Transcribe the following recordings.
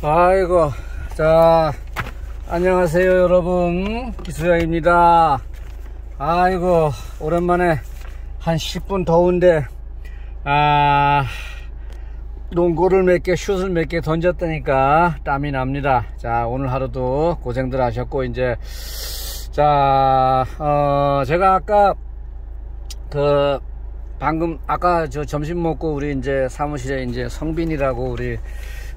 아이고, 자, 안녕하세요 여러분, 기수형입니다. 아이고, 오랜만에 한 10분 더운데 농구를 몇 개, 슛을 몇 개 던졌다니까 땀이 납니다. 자, 오늘 하루도 고생들 하셨고, 이제 자, 제가 방금 저 점심 먹고 우리 이제 사무실에 이제 성빈이라고 우리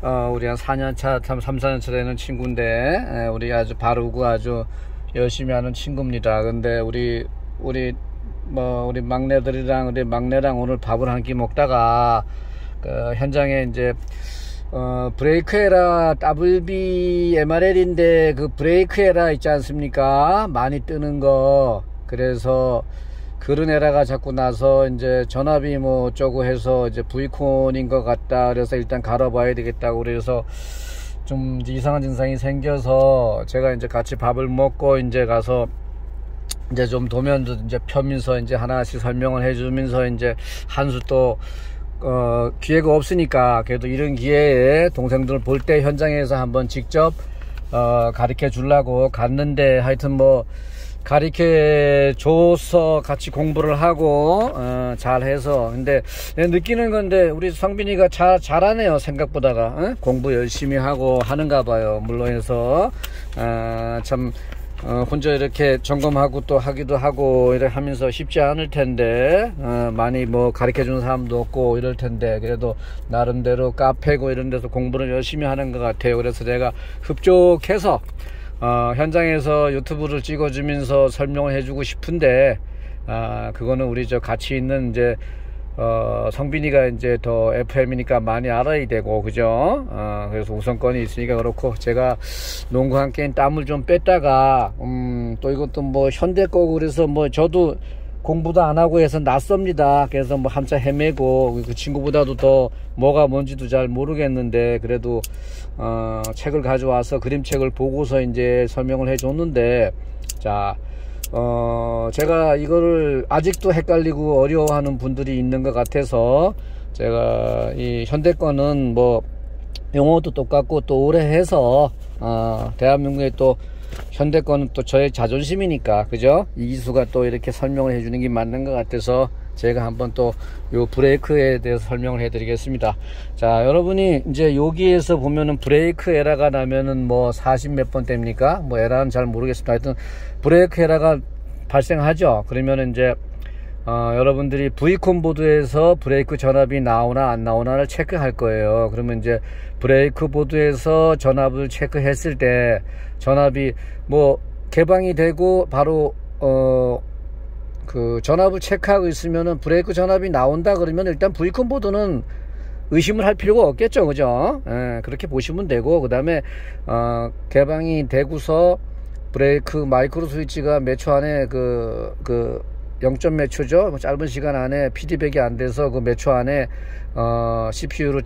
한 4년차, 3, 4년차 되는 친구인데, 우리 아주 바르고 아주 열심히 하는 친구입니다. 근데 우리 막내들이랑, 우리 막내랑 오늘 밥을 한 끼 먹다가, 현장에 이제, 브레이크에라, WB MRL인데, 그 브레이크에라 있지 않습니까? 많이 뜨는 거. 그래서, 그런 에러가 자꾸 나서 이제 전압이 뭐 어쩌고 해서 이제 V콘인 것 같다. 그래서 일단 갈아봐야 되겠다고 그래서 좀 이상한 증상이 생겨서 제가 이제 같이 밥을 먹고 이제 가서 이제 좀 도면도 이제 펴면서 이제 하나씩 설명을 해주면서 이제 한 수 또 기회가 없으니까 그래도 이런 기회에 동생들 볼 때 현장에서 한번 직접 가르쳐 주려고 갔는데, 하여튼 뭐 가르쳐 줘서 같이 공부를 하고 잘해서, 근데 느끼는 건데 우리 성빈이가 잘하네요. 생각보다가 공부 열심히 하고 하는가 봐요. 물론 해서 참 혼자 이렇게 점검하고 또 하기도 하고 이렇게 하면서 쉽지 않을 텐데, 많이 뭐 가르쳐 주는 사람도 없고 이럴 텐데, 그래도 나름대로 카페고 이런 데서 공부를 열심히 하는 것 같아요. 그래서 제가 흡족해서 현장에서 유튜브를 찍어주면서 설명을 해주고 싶은데, 그거는 우리 같이 있는 이제, 성빈이가 이제 더 FM이니까 많이 알아야 되고, 그죠? 그래서 우선권이 있으니까 그렇고, 제가 농구 한 게임 땀을 좀 뺐다가, 또 이것도 뭐 현대 거고, 그래서 뭐 저도 공부도 안 하고 해서 낯섭니다. 그래서 뭐 한참 헤매고, 그 친구보다도 더 뭐가 뭔지도 잘 모르겠는데, 그래도 책을 가져와서 그림책을 보고서 이제 설명을 해 줬는데, 자, 제가 이거를 아직도 헷갈리고 어려워하는 분들이 있는 것 같아서, 제가 이 현대 거는 뭐 용어도 똑같고 또 오래 해서 대한민국에 또 현대 거는 또 저의 자존심이니까, 그죠? 이기수가 또 이렇게 설명을 해주는 게 맞는 것 같아서 제가 한번 또 요 브레이크에 대해서 설명을 해 드리겠습니다. 자, 여러분이 이제 여기에서 보면은 브레이크 에러가 나면은 뭐 40 몇 번 됩니까? 뭐 에러는 잘 모르겠습니다. 하여튼 브레이크 에러가 발생하죠. 그러면은 이제 여러분들이 V콘 보드에서 브레이크 전압이 나오나 안 나오나를 체크할 거예요. 그러면 이제 브레이크 보드에서 전압을 체크했을 때 전압이 뭐 개방이 되고 바로 그 전압을 체크하고 있으면은 브레이크 전압이 나온다 그러면 일단 V콘 보드는 의심을 할 필요가 없겠죠, 그죠? 그렇게 보시면 되고, 그 다음에 개방이 되고서 브레이크 마이크로 스위치가 몇 초 안에 그 0점 몇 초죠? 짧은 시간 안에 피드백이 안 돼서 그 몇 초 안에 CPU로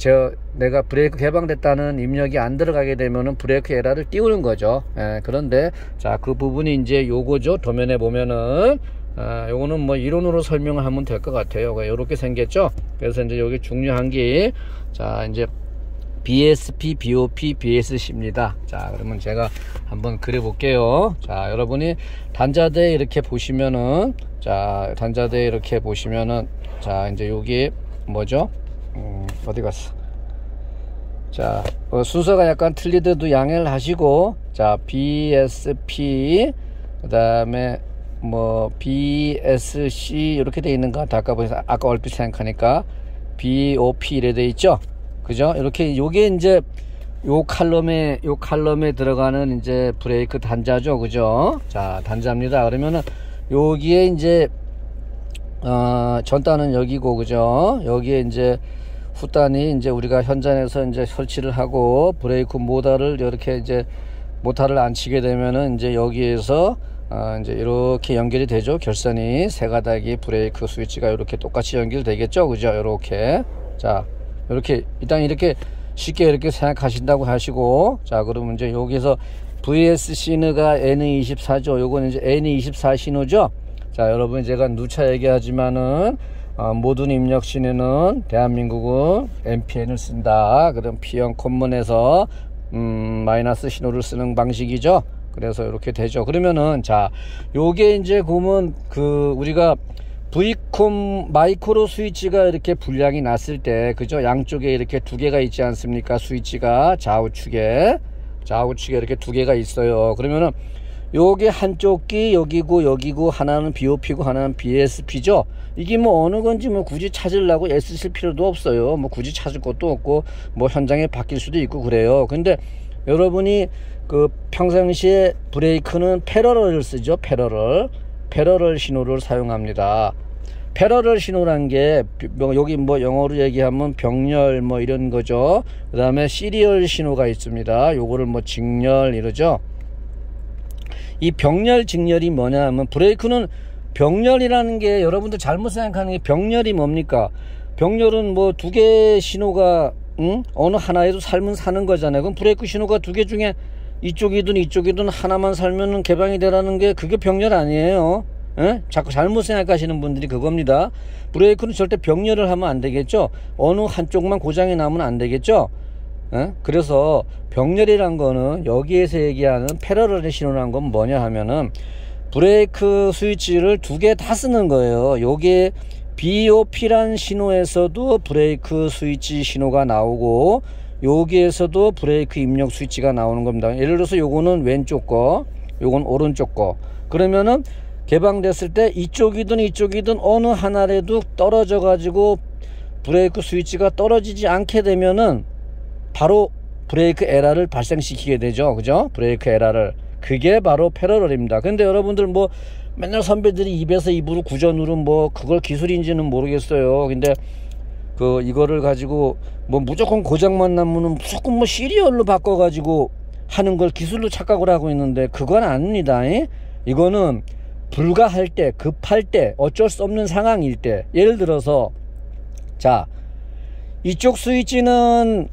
내가 브레이크 개방됐다는 입력이 안 들어가게 되면은 브레이크 에러를 띄우는 거죠. 그런데 자, 그 부분이 이제 요거죠. 도면에 보면은 요거는 뭐 이론으로 설명을 하면 될 것 같아요. 요렇게 생겼죠. 그래서 이제 여기 중요한 게, 자, 이제 BSP, BOP, BSC입니다. 자, 그러면 제가 한번 그려 볼게요. 자, 여러분이 단자대에 이렇게 보시면은, 자, 단자대에 이렇게 보시면은, 자, 이제 여기 뭐죠? 어디 갔어? 자, 순서가 약간 틀리더라도 양해를 하시고, 자, BSP, 그 다음에 뭐 BSC 이렇게 돼 있는 것 같아. 아까 얼핏 생각하니까 BOP 이래 돼 있죠. 그죠? 이렇게 요게 이제 요 칼럼에 들어가는 이제 브레이크 단자죠. 그죠? 자, 단자입니다. 그러면은 여기에 이제 전단은 여기고, 그죠? 여기에 이제 후단이 이제 우리가 현장에서 이제 설치를 하고 브레이크 모터를 이렇게 이제 모터를 안 치게 되면은 이제 여기에서 이제 이렇게 연결이 되죠. 결선이 세 가닥이 브레이크 스위치가 이렇게 똑같이 연결되겠죠. 그죠? 이렇게. 자, 이렇게 일단 이렇게 쉽게 이렇게 생각하신다고 하시고, 자, 그러면 이제 여기서 VS 신호가 N24죠. 요거는 이제 N24 신호죠. 자, 여러분 제가 누차 얘기하지만은 모든 입력 시에는 대한민국은 MPN을 쓴다. 그럼 P형 콘문에서 마이너스 신호를 쓰는 방식이죠. 그래서 이렇게 되죠. 그러면은 자, 요게 이제 보면 그 우리가 V콤 마이크로 스위치가 이렇게 불량이 났을 때, 그죠? 양쪽에 이렇게 두 개가 있지 않습니까? 스위치가 좌우측에 이렇게 두 개가 있어요. 그러면은 요게 한쪽 끼 여기고 하나는 BOP고 하나는 BSP죠. 이게 뭐 어느 건지 뭐 굳이 찾으려고 애쓰실 필요도 없어요. 뭐 굳이 찾을 것도 없고 뭐 현장에 바뀔 수도 있고 그래요. 근데 여러분이 그 평상시에 브레이크는 패러럴을 쓰죠. 패러럴 신호를 사용합니다. 패러럴 신호란 게 여기 뭐 영어로 얘기하면 병렬 뭐 이런 거죠. 그 다음에 시리얼 신호가 있습니다. 요거를 뭐 직렬 이러죠. 이 병렬 직렬이 뭐냐 하면, 브레이크는 병렬이라는 게 여러분들 잘못 생각하는 게, 병렬이 뭡니까? 병렬은 뭐 두 개 신호가 어느 하나에도 살면 사는 거잖아요. 그럼 브레이크 신호가 두 개 중에 이쪽이든 하나만 살면은 개방이 되라는 게, 그게 병렬 아니에요. 에? 자꾸 잘못 생각하시는 분들이 그겁니다. 브레이크는 절대 병렬을 하면 안 되겠죠. 어느 한쪽만 고장이 나면 안 되겠죠. 에? 그래서 병렬이란 거는, 여기에서 얘기하는 패러럴 신호란 건 뭐냐 하면은, 브레이크 스위치를 두 개 다 쓰는 거예요. 요게 BOP란 신호에서도 브레이크 스위치 신호가 나오고, 여기에서도 브레이크 입력 스위치가 나오는 겁니다. 예를 들어서 요거는 왼쪽 거, 요건 오른쪽 거. 그러면은 개방됐을 때 이쪽이든 어느 하나라도 떨어져 가지고 브레이크 스위치가 떨어지지 않게 되면은 바로 브레이크 에러를 발생시키게 되죠. 그죠? 브레이크 에러를. 그게 바로 패러럴입니다. 근데 여러분들 뭐 맨날 선배들이 입에서 입으로 구전으로 뭐 그걸 기술인지는 모르겠어요. 근데 그 이거를 가지고 뭐 무조건 고장만 나면은 무조건 뭐 시리얼로 바꿔 가지고 하는 걸 기술로 착각을 하고 있는데, 그건 아닙니다. 이거는 불가할 때, 급할 때, 어쩔 수 없는 상황일 때, 예를 들어서 자, 이쪽 스위치는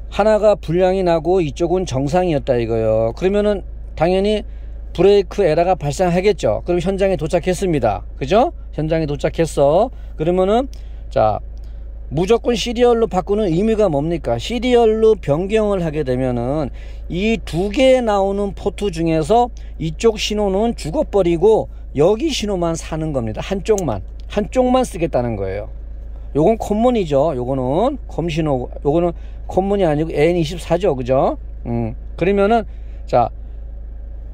하나가 불량이 나고 이쪽은 정상이었다 이거요. 그러면은 당연히 브레이크 에러가 발생하겠죠. 그럼 현장에 도착했습니다. 그죠? 현장에 도착했어. 그러면은 자, 무조건 시리얼로 바꾸는 의미가 뭡니까? 시리얼로 변경을 하게 되면은 이 두 개 나오는 포트 중에서 이쪽 신호는 죽어버리고 여기 신호만 사는 겁니다. 한쪽만 쓰겠다는 거예요. 요건 콤문이죠. 요거는 콤신호, 요거는 콤문이 아니고 N24죠. 그죠? 그러면은 자,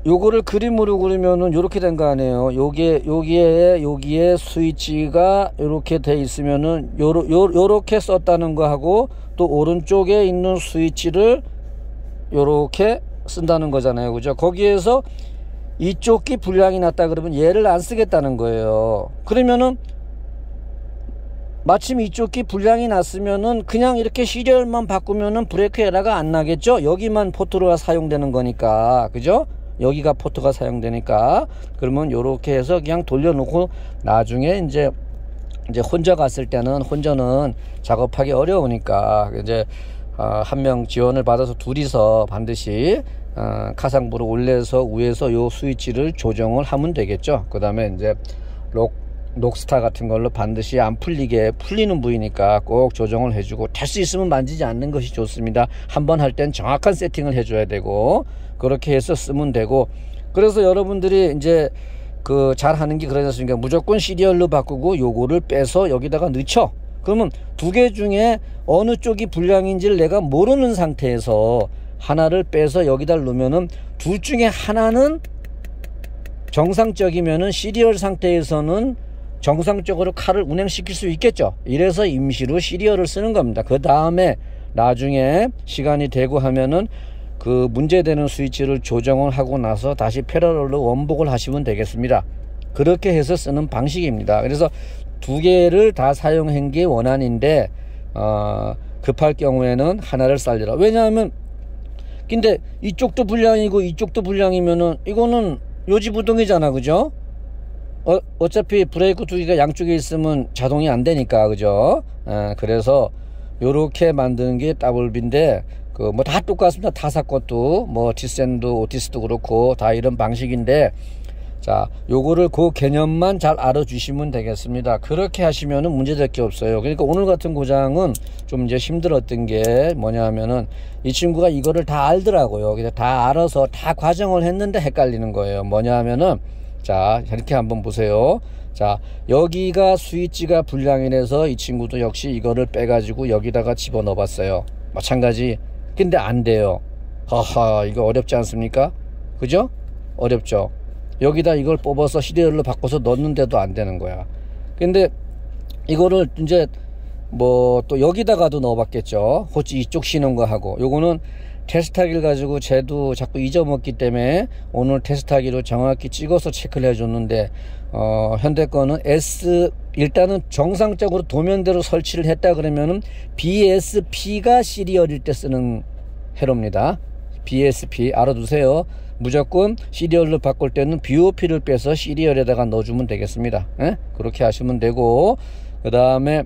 요거를 그림으로 그리면은 요렇게 된 거 아니에요. 여기에 스위치가 요렇게 돼 있으면은 요렇게 썼다는 거 하고, 또 오른쪽에 있는 스위치를 요렇게 쓴다는 거잖아요. 그죠? 거기에서 이쪽이 불량이 났다 그러면 얘를 안 쓰겠다는 거예요. 그러면은 마침 이쪽이 불량이 났으면은 그냥 이렇게 시리얼만 바꾸면은 브레이크 에러가 안 나겠죠? 여기만 포트가 사용되는 거니까. 그죠? 여기가 포트가 사용되니까. 그러면 요렇게 해서 그냥 돌려놓고, 나중에 이제 혼자 갔을 때는, 혼자는 작업하기 어려우니까 이제 한 명 지원을 받아서 둘이서 반드시 카상부를 올려서 위에서 요 스위치를 조정을 하면 되겠죠. 그 다음에 이제 녹스타 같은 걸로 반드시 안 풀리게, 풀리는 부위니까 꼭 조정을 해주고, 될 수 있으면 만지지 않는 것이 좋습니다. 한번 할 땐 정확한 세팅을 해줘야 되고, 그렇게 해서 쓰면 되고. 그래서 여러분들이 이제 그 잘하는 게 그러지 않습니까? 무조건 시리얼로 바꾸고 요거를 빼서 여기다가 넣죠. 그러면 두 개 중에 어느 쪽이 불량인지를 내가 모르는 상태에서 하나를 빼서 여기다 넣으면은, 둘 중에 하나는 정상적이면은 시리얼 상태에서는 정상적으로 칼을 운행시킬 수 있겠죠. 이래서 임시로 시리얼을 쓰는 겁니다. 그 다음에 나중에 시간이 되고 하면은 그 문제되는 스위치를 조정을 하고 나서 다시 패러럴로 원복을 하시면 되겠습니다. 그렇게 해서 쓰는 방식입니다. 그래서 두 개를 다 사용한 게 원안인데, 급할 경우에는 하나를 살려라. 왜냐하면 근데 이쪽도 불량이고 이쪽도 불량이면은 이거는 요지부동이잖아. 그죠? 어차피 브레이크 두 개가 양쪽에 있으면 자동이 안 되니까. 그죠? 그래서 요렇게 만드는 게 더블비인데, 그 뭐 다 똑같습니다. 타사 것도 뭐 티센도 오티스도 그렇고 다 이런 방식인데, 자, 요거를 그 개념만 잘 알아주시면 되겠습니다. 그렇게 하시면은 문제될 게 없어요. 그러니까 오늘 같은 고장은 좀 이제 힘들었던 게 뭐냐 하면은 이 친구가 이거를 다 알더라고요. 그래서 다 알아서 다 과정을 했는데 헷갈리는 거예요. 뭐냐 하면은 자, 이렇게 한번 보세요. 자, 여기가 스위치가 불량이라서 이 친구도 역시 이거를 빼가지고 여기다가 집어넣어 봤어요. 마찬가지. 근데 안 돼요. 하하, 이거 어렵지 않습니까? 그죠? 어렵죠? 여기다 이걸 뽑아서 시리얼로 바꿔서 넣는데도 안 되는 거야. 근데 이거를 이제 뭐 또 여기다가도 넣어봤겠죠. 혹시 이쪽 신은 거 하고. 요거는 테스트하기를 가지고 쟤도 자꾸 잊어먹기 때문에 오늘 테스트하기로 정확히 찍어서 체크를 해줬는데 현대 거는 일단은 정상적으로 도면대로 설치를 했다 그러면은 BSP가 시리얼일 때 쓰는 회로입니다. BSP 알아두세요. 무조건 시리얼로 바꿀 때는 BOP를 빼서 시리얼에다가 넣어주면 되겠습니다. 에? 그렇게 하시면 되고, 그 다음에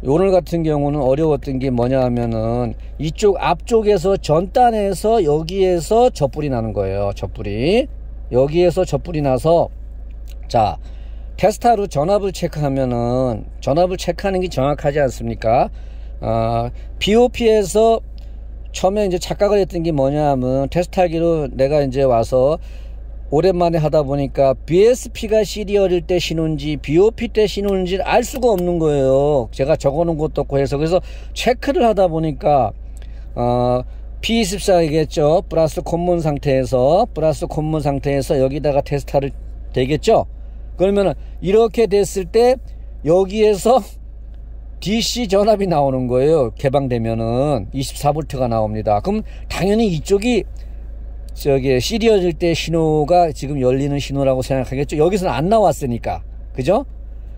오늘 같은 경우는 어려웠던 게 뭐냐 하면은 이쪽 앞쪽에서 전단에서 여기에서 젖불이 나는 거예요. 젖불이 여기에서 젖불이 나서 자, 테스타로 전압을 체크하면은 전압을 체크하는 게 정확하지 않습니까? BOP에서 처음에 이제 착각을 했던 게 뭐냐 하면 테스트하기로 내가 이제 와서 오랜만에 하다 보니까 BSP가 시리얼일 때 신호인지 BOP 때 신호인지 알 수가 없는 거예요. 제가 적어 놓은 것도 없고 해서 그래서 체크를 하다 보니까 P24이겠죠. 플러스 콤문 상태에서 여기다가 테스트를 되겠죠. 그러면은 이렇게 됐을 때 여기에서 DC 전압이 나오는 거예요. 개방되면은 24V가 나옵니다. 그럼 당연히 이쪽이 저기 시리얼일 때 신호가 지금 열리는 신호라고 생각하겠죠. 여기서는 안 나왔으니까. 그죠?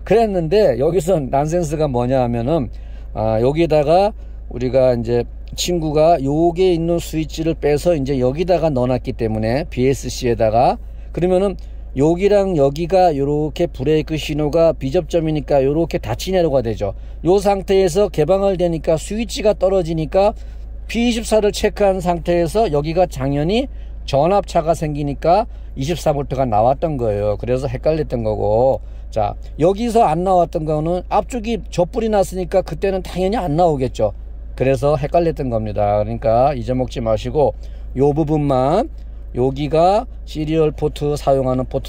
그랬는데 여기서 난센스가 뭐냐 하면은 여기다가 우리가 이제 친구가 요게 있는 스위치를 빼서 이제 여기다가 넣어놨기 때문에 BSC에다가 그러면은 여기랑 여기가 요렇게 브레이크 신호가 비접점이니까 요렇게 닫히 내려가 되죠. 요 상태에서 개방을 되니까 스위치가 떨어지니까 P24를 체크한 상태에서 여기가 당연히 전압차가 생기니까 24V가 나왔던 거예요. 그래서 헷갈렸던 거고, 자, 여기서 안 나왔던 거는 앞쪽이 젖불이 났으니까 그때는 당연히 안 나오겠죠. 그래서 헷갈렸던 겁니다. 그러니까 잊어먹지 마시고 요 부분만, 여기가 시리얼 포트 사용하는 포트다.